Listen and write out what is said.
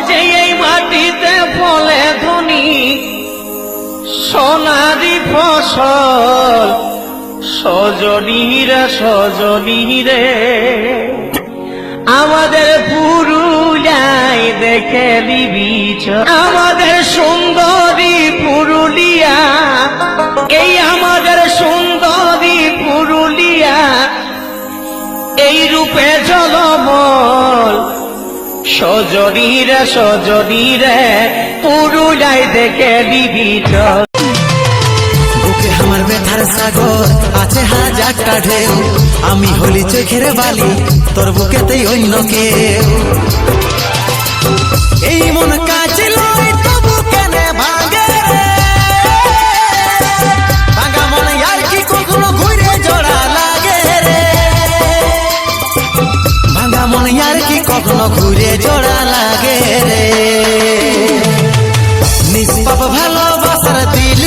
যে এই মাটিতে ফলে ধনী সোনারি ফসল, সজনীরা সজনীরে আমাদের পুরুলিয়ায় দেখে দিবি, আমাদের সুন্দরী পুরুলিয়া, এই আমাদের সুন্দরী পুরুলিয়া, এই রূপে জলমল, সজনীরা সজনীরে পুরুলিয়ায় দেখে দিবি। বুকে আমার ব্যথার সাগর আছে হাজারটা ঢেউ, আমি হলি চোখের বালি তোর বুকেতেই অন্য কেউ। এই মন কাছে লই তবু কেনে ভাঙে রে, ভাঙা মন আর কি কখনো ঘুরে জোড়া লাগে রে, ভাঙা মন আর কি কখনো ঘুরে জোড়া লাগে রে। নিষ্পাপ ভালোবাসার দিল